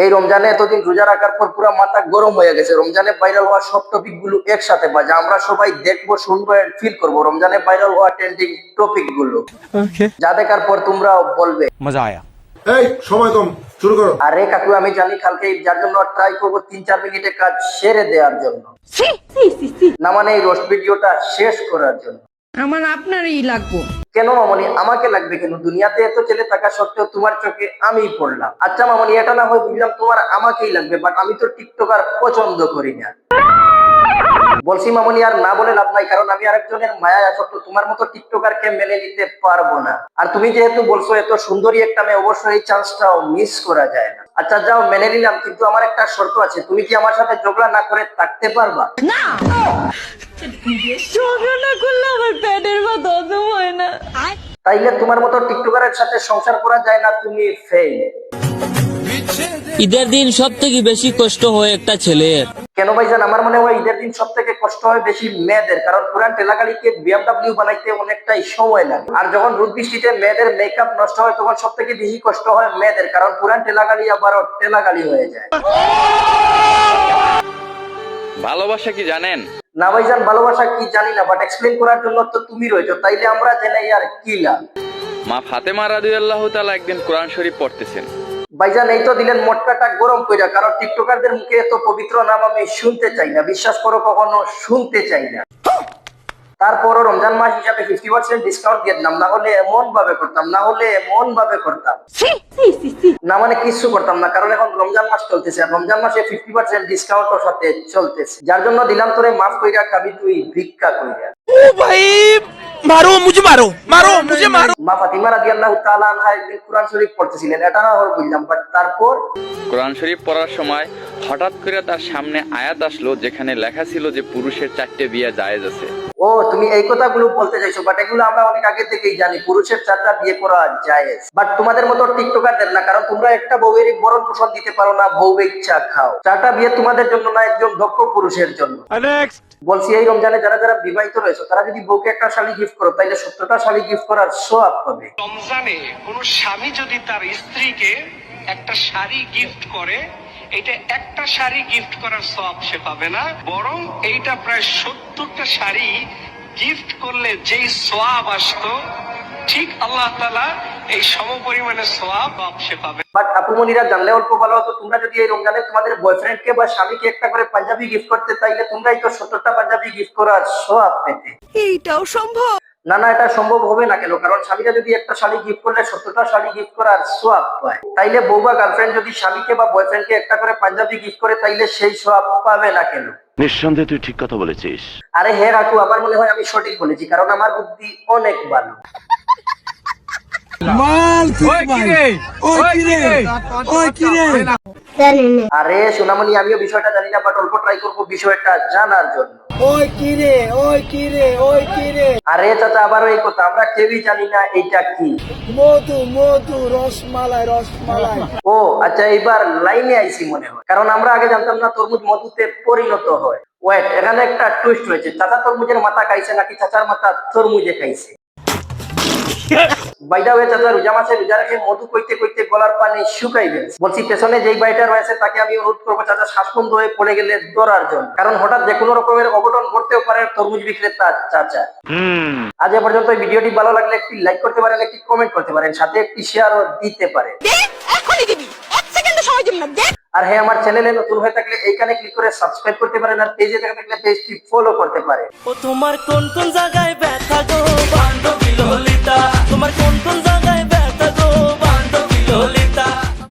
এই রমজানে এতদিন রোজা রাখার পর পুরো মাথা গরম হয়ে গেছে। রমজানে ভাইরাল হওয়া সব টপিক গুলো একসাথে বাজে, আমরা সবাই দেখবো, শুনবো, ফিল করবো রমজানে ভাইরাল হওয়া ট্রেন্ডিং টপিক গুলো, যা দেখার পর তোমরা বলবে মজা আয়া। এই সময় কম, শুরু করো। আরে কাকু, আমি জানি কালকে যার জন্য ট্রাই করবো 3-4 মিনিটে কাজ সেরে দেওয়ার জন্য, না মানে এই রোস্ট ভিডিওটা শেষ করার জন্য। আমার আপনারই লাগবো। কেন মামনি, আমাকে লাগবে কেন? দুনিয়াতে এত ছেলে থাকা সত্ত্বেও তোমার চোখে আমিই পড়লাম। আচ্ছা মামনি, এটা না হয় বুঝলাম তোমার আমাকেই লাগবে, বাট আমি তো টিকটকার পছন্দ করি না। বলছি মামনি, আর না বলে লাভ নাই, কারণ আমি আরেকজনের মায়ায় আসক্ত, তোমার মতো টিকটকারকে মেনে নিতে পারবো না। আর তুমি যেহেতু বলছো এত সুন্দরী একটা মেয়ে, অবশ্যই এই চান্সটাও মিস করা যায় না। আচ্ছা যাও, মেনে নিলাম, কিন্তু আমার একটা শর্ত আছে। তুমি কি আমার সাথে ঝগড়া না করে থাকতে পারবা? না, ঝগড়া না করলে আমার পেটের মতো হজম হয় না। তাইলে তোমার মতো টিকটকারের সাথে সংসার করা যায় না, তুমি ফেল। ঈদের দিন সব থেকে বেশি কষ্ট হয় একটা ছেলের। কেন ভাইজান? আমার মনে হয় ঈদের দিন সব থেকে কষ্ট হয় বেশি মেয়েদের, কারণ পুরান ঠেলাগাড়িকে BMW বানাইতে অনেকটাই সময় লাগে। আর যখন রোদ বৃষ্টিতে মেয়েদের মেকআপ নষ্ট হয়, তখন সব থেকে বেশি কষ্ট হয় মেয়েদের, কারণ পুরান ঠেলাগাড়ি আবারও ঠেলাগাড়ি হয়ে যায়। ভালোবাসা কি জানেন? না ভাইজান, ভালোবাসা কি জানি না, বাট এক্সপ্লেইন করার জন্য তো তুমি রয়েছো, তাইলে আমরা জেনে আর কি লাভ। মা ফাতেমা রাদিয়াল্লাহু তাআলা একদিন কোরআন শরীফ পড়তেছেন। ভাইজান এই তো দিলেন মটকাটা গরম কইরা, কারণ টিকটকারদের মুখে এত পবিত্র নাম আমি শুনতে চাই না, বিশ্বাস করো কখনো শুনতে চাই না। তারপরও রমজান মাস হিসাবে 50% ডিসকাউন্ট দিয়ে দিলাম, না হলে এমন ভাবে করতাম, না মানে কিছু করতাম না, কারণ এখন রমজান মাস চলতেছে, আর রমজান মাসে 50% ডিসকাউন্টের সাথে চলতেছে, যার জন্য দিলাম তোরে মাফ কইরা, খাবি তুই ভিক্ষা কইরা। ও ভাই মারো মুঝে, মারো মুঝে, মারো। মা ফাতিমা রাদিয়াল্লাহু তাআলা আনহা একদিন কোরআন শরীফ পড়তেছিলেন, এটা না হয় বুঝলাম, বাট তারপর কোরআন শরীফ পড়ার সময় হঠাৎ করে তার সামনে আয়াত আসলো যেখানে লেখা ছিল যে পুরুষের 4টে বিয়ে জায়েজ আছে। ও তুমি এই কথাগুলো বলতে চাইছো, বাট এগুলো আমরা অনেক আগে থেকেই জানি, পুরুষের 4টা বিয়ে করা জায়েজ, বাট তোমাদের মতো টিকটকারদের না, কারণ তোমরা একটা বউয়েরই ভরণ পোষণ দিতে পারো না, বউ ইচ্ছা খাও। 4টা বিয়ে তোমাদের জন্য না, একজন দক্ষ পুরুষের জন্য। বলছি এই রমজানে যারা যারা বিবাহিত রয়েছে, তারা যদি বউকে একটা শাড়ি গিফট করো, তাইলে 70টা শাড়ি গিফট করার সওয়াব পাবে। রমজানে কোন স্বামী যদি তার স্ত্রীকে একটা শাড়ি গিফট করে, এটা একটা শাড়ি গিফট করার সওয়াব সে পাবে না, বরং এইটা প্রায় 70টা শাড়ি গিফট করলে যেই সওয়াব আসতো, ঠিক আল্লাহ তাআলা এই সমপরিমাণে সওয়াব সে পাবে। বাট আপুমনিরা জানলে অল্প ভালো হতো, তোমরা যদি এই রমজানে তোমাদের বয়ফ্রেন্ডকে বা স্বামীকে একটা করে পাঞ্জাবি গিফট করতে, তাইলে তোমরাই তো 70টা পাঞ্জাবি গিফট করার সওয়াব পেতে। এইটাও সম্ভব না না, এটা সম্ভব হবে না। কেন? কারণ স্বামীরা যদি একটা শাড়ি গিফট করলে 70টা শাড়ি গিফট করার সওয়াব পায়, তাইলে বউ বা গার্লফ্রেন্ড যদি স্বামীকে বা বয়ফ্রেন্ডকে একটা করে পাঞ্জাবি গিফট করে, তাইলে সেই সওয়াব পাবে না কেন? নিঃসন্দেহে তুই ঠিক কথা বলেছিস। আরে হে রাখু, আমার মনে হয় আমি সঠিক বলেছি, কারণ আমার বুদ্ধি অনেক ভালো। আরে সোনামণি, আমিও বিষয়টা জানি না, বাট অল্প ট্রাই করবো বিষয়টা জানার জন্য। আরে চাচা, আবারও এই কথা, আমরা কেউই জানি না এইটা কি। মধু রসমালাই। ও আচ্ছা, এইবার লাইনে আইছি মনে হয়, কারণ আমরা আগে জানতাম না তরমুজ মধুতে পরিণত হয়। ওয়েট, এখানে একটা টুইস্ট রয়েছে। চাচা তরমুজের মাথা খাইছে নাকি চাচার মাথা তরমুজে খাইছে? বাইদা হয়ে চাচা রোজা মাসে রোজা রেখে মধু কইতে কইতে গলার পানি শুকাই গেছে। বলছি পেছনে যেই বাইটা রয়েছে তাকে আমি অনুরোধ করবো চাচা শ্বাসবন্ধ হয়ে পড়ে গেলে ধরার জন্য, কারণ হঠাৎ যে কোনো রকমের অঘটন ঘটতেও পারে তরমুজ বিক্রেতা চাচা। আজ এ পর্যন্ত এই ভিডিওটি ভালো লাগলে একটি লাইক করতে পারেন, একটি কমেন্ট করতে পারেন, সাথে একটি শেয়ারও দিতে পারেন। আর হ্যাঁ, আমার চ্যানেলে নতুন হয়ে থাকলে এইখানে ক্লিক করে সাবস্ক্রাইব করতে পারেন, আর পেজে থাকলে পেজটি ফলো করতে পারেন। ও তোমার কোন কোন জায়গায় ব্যথা গো বান্ধব